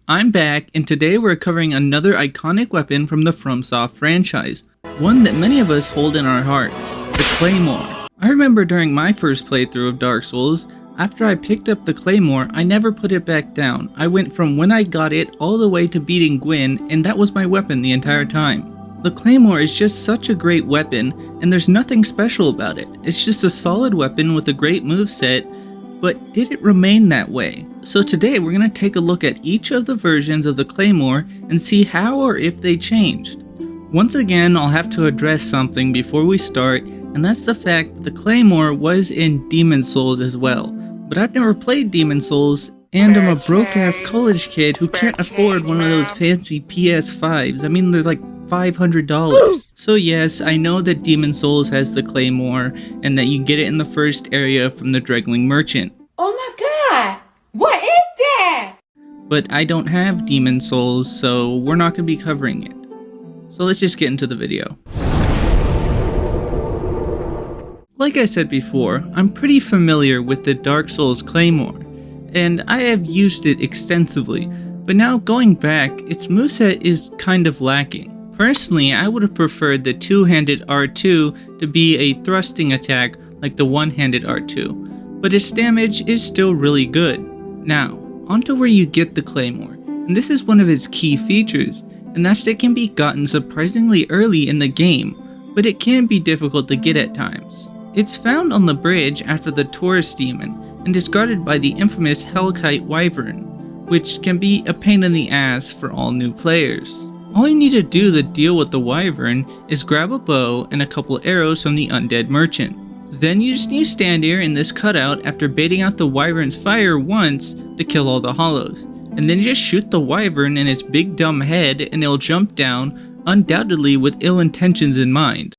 I'm back, and today we're covering another iconic weapon from the Fromsoft franchise, one that many of us hold in our hearts, the Claymore. I remember during my first playthrough of Dark Souls, after I picked up the Claymore, I never put it back down. I went from when I got it all the way to beating Gwyn, and that was my weapon the entire time. The Claymore is just such a great weapon, and there's nothing special about it. It's just a solid weapon with a great moveset, but did it remain that way? So today we're going to take a look at each of the versions of the Claymore and see how or if they changed. Once again, I'll have to address something before we start, and that's the fact that the Claymore was in Demon Souls as well. But I've never played Demon Souls, and I'm a broke-ass college kid who can't afford one of those fancy PS5s. I mean, they're like $500. So yes, I know that Demon Souls has the Claymore, and that you get it in the first area from the Dregling Merchant. Oh my god! What is that? But I don't have Demon Souls, so we're not going to be covering it. So let's just get into the video. Like I said before, I'm pretty familiar with the Dark Souls Claymore, and I have used it extensively, but now going back, its moveset is kind of lacking. Personally, I would have preferred the two-handed R2 to be a thrusting attack like the one-handed R2, but its damage is still really good. Now, onto where you get the Claymore, and this is one of its key features, and that's that it can be gotten surprisingly early in the game, but it can be difficult to get at times. It's found on the bridge after the Taurus demon, and is guarded by the infamous Hellkite Wyvern, which can be a pain in the ass for all new players. All you need to do to deal with the Wyvern is grab a bow and a couple arrows from the Undead Merchant. Then you just need to stand here in this cutout after baiting out the Wyvern's fire once to kill all the hollows. And then just shoot the Wyvern in its big dumb head and it'll jump down, undoubtedly with ill intentions in mind.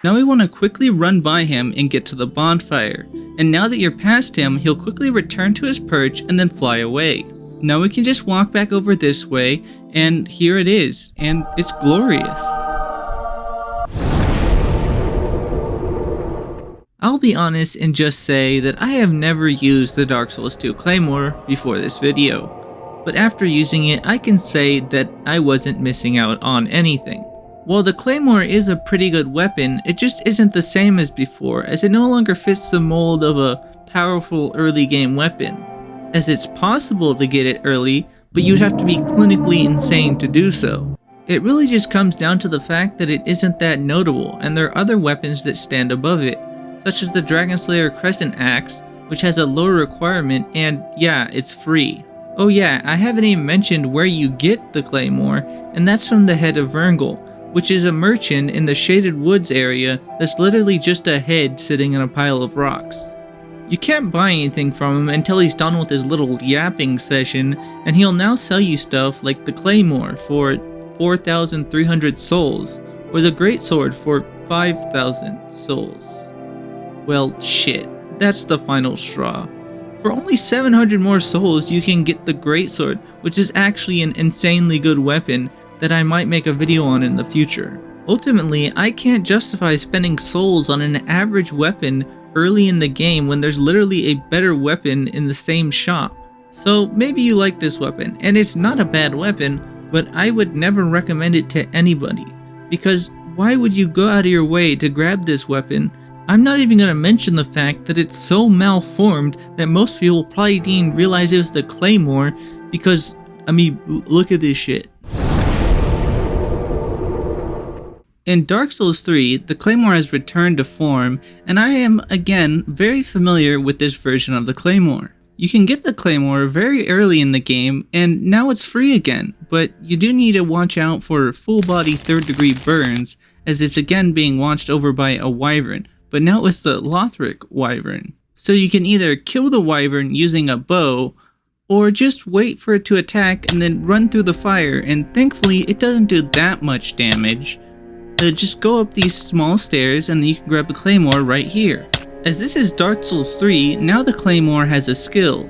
Now we want to quickly run by him and get to the bonfire. And now that you're past him, he'll quickly return to his perch and then fly away. Now we can just walk back over this way, and here it is, and it's glorious. I'll be honest and just say that I have never used the Dark Souls 2 Claymore before this video, but after using it I can say that I wasn't missing out on anything. While the Claymore is a pretty good weapon, it just isn't the same as before, as it no longer fits the mold of a powerful early game weapon. As it's possible to get it early, but you'd have to be clinically insane to do so. It really just comes down to the fact that it isn't that notable, and there are other weapons that stand above it, such as the Dragon Slayer Crescent Axe, which has a lower requirement, and yeah, it's free. Oh yeah, I haven't even mentioned where you get the Claymore, and that's from the head of Verngal, which is a merchant in the Shaded Woods area that's literally just a head sitting in a pile of rocks. You can't buy anything from him until he's done with his little yapping session, and he'll now sell you stuff like the Claymore for 4,300 souls, or the Greatsword for 5,000 souls. Well, shit, that's the final straw. For only 700 more souls you can get the Greatsword, which is actually an insanely good weapon that I might make a video on in the future. Ultimately, I can't justify spending souls on an average weapon early in the game when there's literally a better weapon in the same shop. So maybe you like this weapon, and it's not a bad weapon, but I would never recommend it to anybody, because why would you go out of your way to grab this weapon? I'm not even going to mention the fact that it's so malformed that most people probably didn't realize it was the Claymore, because, I mean, look at this shit. In Dark Souls 3, the Claymore has returned to form, and I am, again, very familiar with this version of the Claymore. You can get the Claymore very early in the game, and now it's free again, but you do need to watch out for full-body third-degree burns, as it's again being watched over by a Wyvern, but now it's the Lothric Wyvern. So you can either kill the Wyvern using a bow, or just wait for it to attack and then run through the fire, and thankfully it doesn't do that much damage. Just go up these small stairs and then you can grab the Claymore right here. As this is Dark Souls 3, now the Claymore has a skill,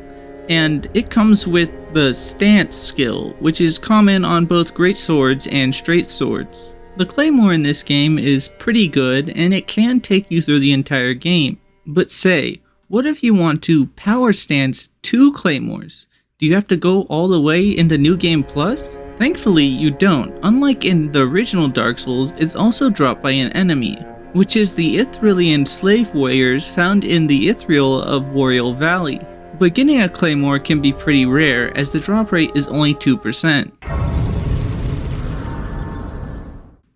and it comes with the Stance skill, which is common on both great swords and straight swords. The Claymore in this game is pretty good, and it can take you through the entire game. But say, what if you want to power stance 2 Claymores? Do you have to go all the way into New Game Plus? Thankfully, you don't. Unlike in the original Dark Souls, it's also dropped by an enemy, which is the Ithrillian slave warriors found in the Ithriel of Boreal Valley. But getting a Claymore can be pretty rare, as the drop rate is only 2%.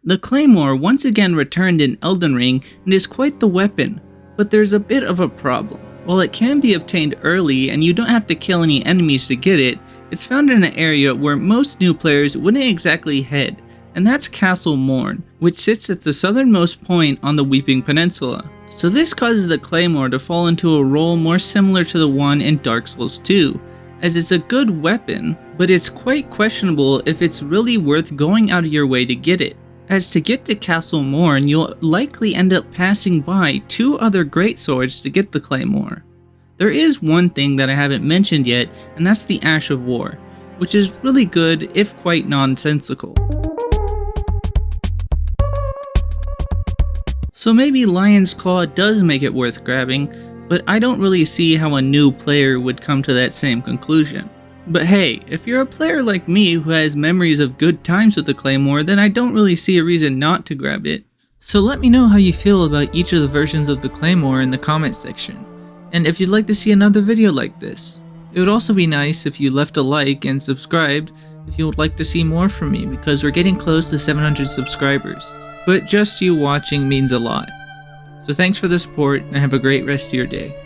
The Claymore once again returned in Elden Ring and is quite the weapon, but there's a bit of a problem. While it can be obtained early and you don't have to kill any enemies to get it, it's found in an area where most new players wouldn't exactly head, and that's Castle Morn, which sits at the southernmost point on the Weeping Peninsula. So this causes the Claymore to fall into a role more similar to the one in Dark Souls 2, as it's a good weapon, but it's quite questionable if it's really worth going out of your way to get it. As to get to Castle Morn, you'll likely end up passing by 2 other greatswords to get the Claymore. There is one thing that I haven't mentioned yet, and that's the Ash of War, which is really good if quite nonsensical. So maybe Lion's Claw does make it worth grabbing, but I don't really see how a new player would come to that same conclusion. But hey, if you're a player like me who has memories of good times with the Claymore, then I don't really see a reason not to grab it. So let me know how you feel about each of the versions of the Claymore in the comment section, and if you'd like to see another video like this. It would also be nice if you left a like and subscribed if you would like to see more from me, because we're getting close to 700 subscribers. But just you watching means a lot. So thanks for the support and have a great rest of your day.